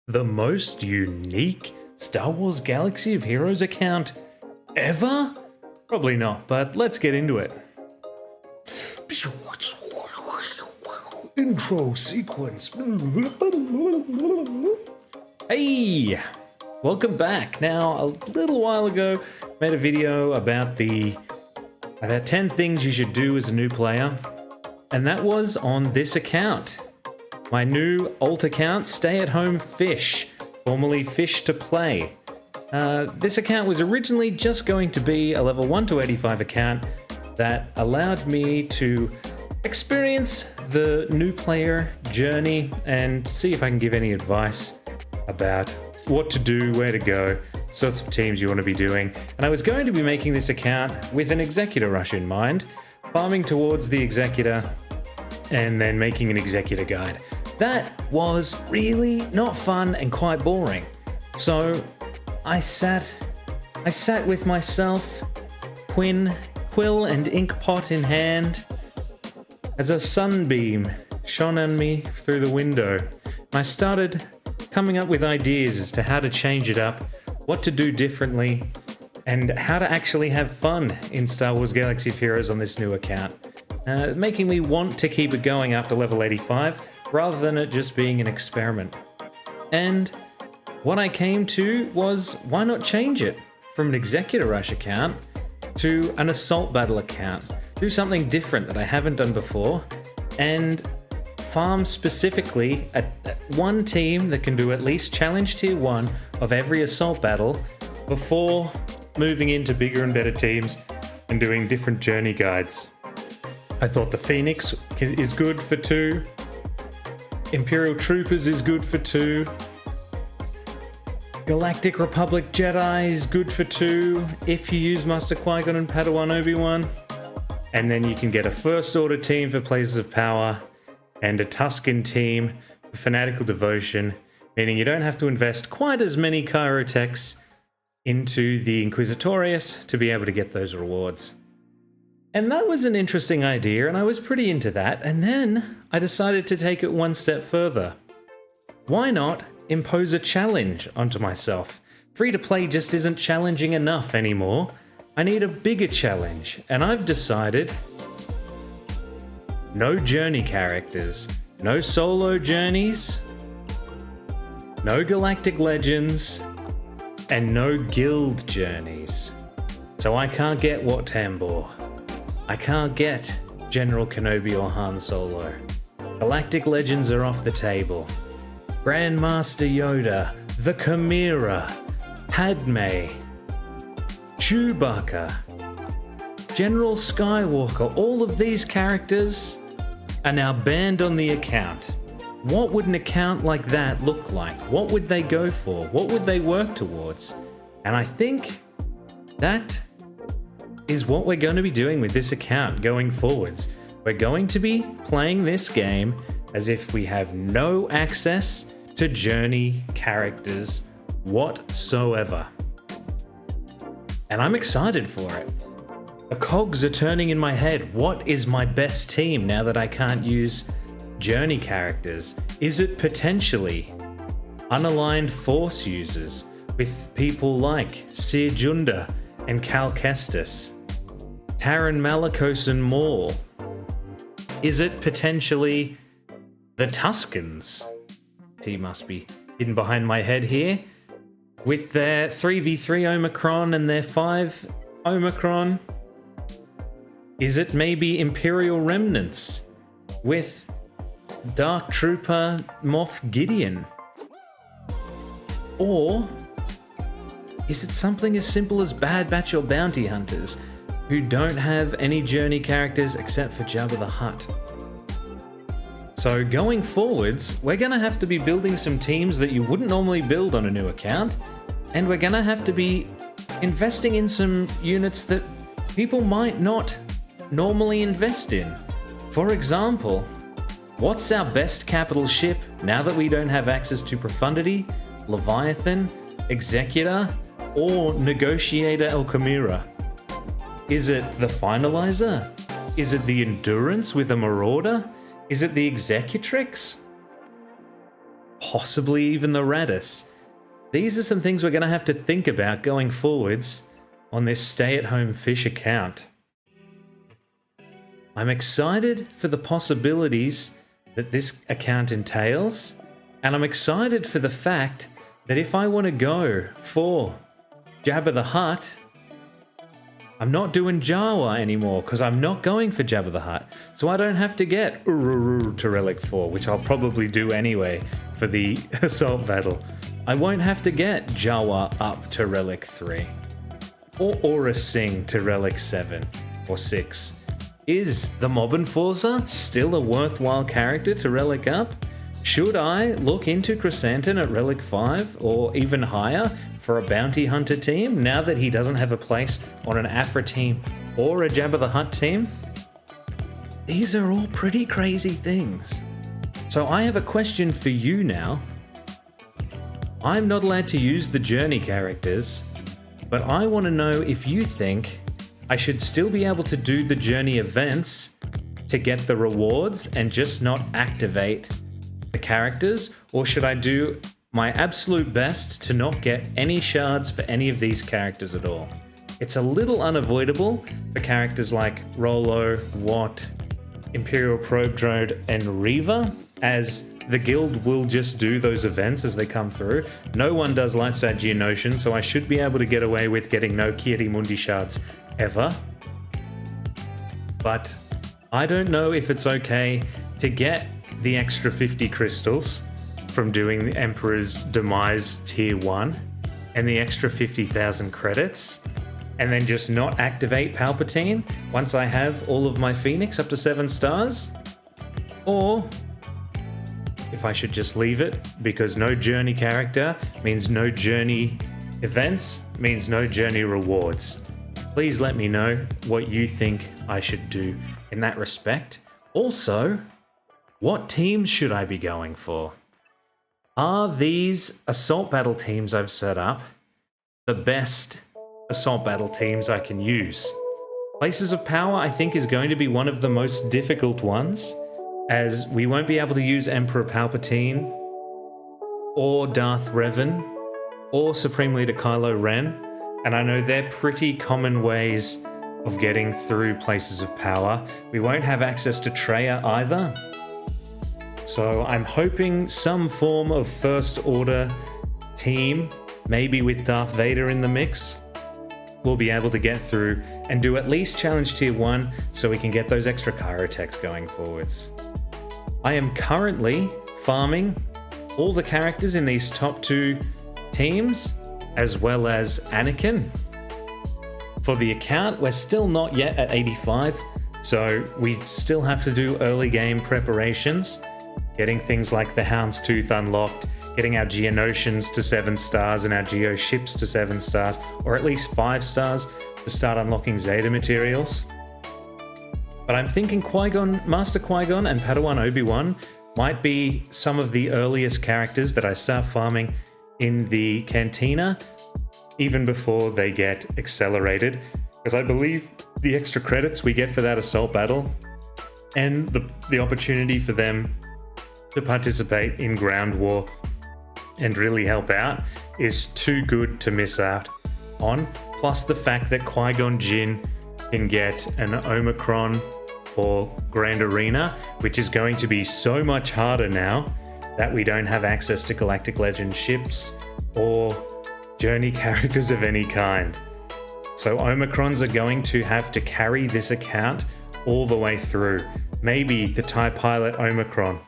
The most unique Star Wars Galaxy of Heroes account ever? Probably not, but let's get into it. Intro sequence. Hey, welcome back. Now, a little while ago, made a video about 10 things you should do as a new player, and that was on this account. My new alt account, Stay at Home Fish, formerly Fish to Play. This account was originally just going to be a level 1 to 85 account that allowed me to experience the new player journey and see if I can give any advice about what to do, where to go, sorts of teams you want to be doing. And I was going to be making this account with an Executor rush in mind, farming towards the Executor and then making an Executor guide. That was really not fun and quite boring. So I sat with myself, quill and ink pot in hand, as a sunbeam shone on me through the window. I started coming up with ideas as to how to change it up, what to do differently, and how to actually have fun in Star Wars Galaxy of Heroes on this new account, making me want to keep it going up to level 85 rather than it just being an experiment. And what I came to was, why not change it from an Executor Rush account to an Assault Battle account? Do something different that I haven't done before, and farm specifically at one team that can do at least Challenge Tier 1 of every Assault Battle before moving into bigger and better teams and doing different journey guides. I thought the Phoenix is good for 2, Imperial Troopers is good for 2, Galactic Republic Jedi is good for 2 if you use Master Qui-Gon and Padawan Obi-Wan. And then you can get a First Order team for Places of Power and a Tusken team for Fanatical Devotion, meaning you don't have to invest quite as many Chirotechs into the Inquisitorius to be able to get those rewards. And that was an interesting idea, and I was pretty into that, and then I decided to take it one step further. Why not impose a challenge onto myself? Free to play just isn't challenging enough anymore. I need a bigger challenge, and I've decided no journey characters, no solo journeys, no Galactic Legends, and no guild journeys. So I can't get Wat Tambor. I can't get General Kenobi or Han Solo. Galactic Legends are off the table. Grandmaster Yoda, the Chimera, Padme, Chewbacca, General Skywalker, all of these characters are now banned on the account. What would an account like that look like? What would they go for? What would they work towards? And I think that is what we're going to be doing with this account going forwards. We're going to be playing this game as if we have no access to journey characters whatsoever. And I'm excited for it. The cogs are turning in my head. What is my best team now that I can't use journey characters? Is it potentially unaligned Force users with people like Seer Junda and Cal Kestis, Taron Malicos and Maul? Is it potentially the Tuskens? He must be hidden behind my head here, with their 3v3 Omicron and their 5 Omicron. Is it maybe Imperial Remnants with Dark Trooper Moff Gideon? Or is it something as simple as Bad Batch or Bounty Hunters, who don't have any journey characters except for Jabba the Hutt? So going forwards, we're going to have to be building some teams that you wouldn't normally build on a new account, and we're going to have to be investing in some units that people might not normally invest in. For example, what's our best capital ship now that we don't have access to Profundity, Leviathan, Executor, or Negotiator El Chimera? Is it the Finalizer? Is it the Endurance with a Marauder? Is it the Executrix? possibly even the Radis. These are some things we're going to have to think about going forwards on this stay-at-home fish account. I'm excited for the possibilities that this account entails, and I'm excited for the fact that if I want to go for Jabba the Hutt, I'm not doing Jawa anymore because I'm not going for Jabba the Hutt. So I don't have to get Ururu to Relic 4, which I'll probably do anyway for the Assault Battle. I won't have to get Jawa up to Relic 3 or Aura Singh to Relic 7 or 6. Is the Mob Enforcer still a worthwhile character to Relic up? Should I look into Chrysanthemum at Relic 5 or even higher for a Bounty Hunter team now that he doesn't have a place on an Afra team or a Jabba the Hutt team? These are all pretty crazy things. So I have a question for you now. I'm not allowed to use the Journey characters, but I want to know if you think I should still be able to do the Journey events to get the rewards and just not activate the characters, or should I do my absolute best to not get any shards for any of these characters at all? It's a little unavoidable for characters like Rolo, Watt, Imperial Probe Drone, and Reva, as the guild will just do those events as they come through. No one does Lightside Geonosian, so I should be able to get away with getting no Kiari-Mundi shards ever. But I don't know if it's okay to get the extra 50 crystals from doing the Emperor's Demise Tier 1 and the extra 50,000 credits and then just not activate Palpatine once I have all of my Phoenix up to 7 stars? Or if I should just leave it because no Journey character means no Journey events, means no Journey rewards. Please let me know what you think I should do in that respect. Also, what teams should I be going for? Are these Assault Battle teams I've set up the best Assault Battle teams I can use? Places of Power, I think, is going to be one of the most difficult ones, as we won't be able to use Emperor Palpatine, or Darth Revan, or Supreme Leader Kylo Ren, and I know they're pretty common ways of getting through Places of Power. We won't have access to Traya either. So I'm hoping some form of First Order team, maybe with Darth Vader in the mix, will be able to get through and do at least Challenge Tier 1 so we can get those extra Chirotechs going forwards. I am currently farming all the characters in these top 2 teams, as well as Anakin. For the account, we're still not yet at 85, so we still have to do early game preparations, getting things like the Houndstooth unlocked, getting our Geonosians to 7 stars and our Geo ships to 7 stars, or at least 5 stars to start unlocking Zeta materials. But I'm thinking Qui-Gon, Master Qui-Gon and Padawan Obi-Wan might be some of the earliest characters that I start farming in the Cantina, even before they get accelerated, because I believe the extra credits we get for that Assault Battle and the opportunity for them to participate in Ground War and really help out is too good to miss out on. Plus the fact that Qui-Gon Jinn can get an Omicron for Grand Arena, which is going to be so much harder now that we don't have access to Galactic Legend ships or Journey characters of any kind. So Omicrons are going to have to carry this account all the way through. Maybe the TIE Pilot Omicron,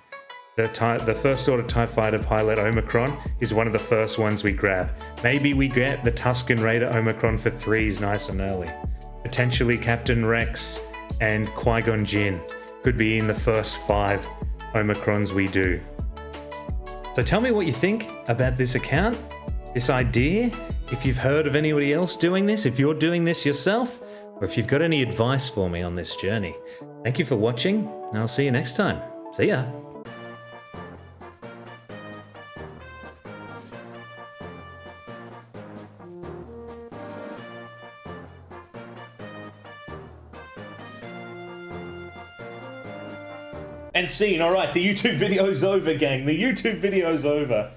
the First Order TIE Fighter Pilot Omicron is one of the first ones we grab. Maybe we get the Tusken Raider Omicron for 3s nice and early. Potentially Captain Rex and Qui-Gon Jinn could be in the first 5 Omicrons we do. So tell me what you think about this account, this idea, if you've heard of anybody else doing this, if you're doing this yourself, or if you've got any advice for me on this journey. Thank you for watching, and I'll see you next time. See ya! And scene. All right, the YouTube video's over, gang. The YouTube video's over.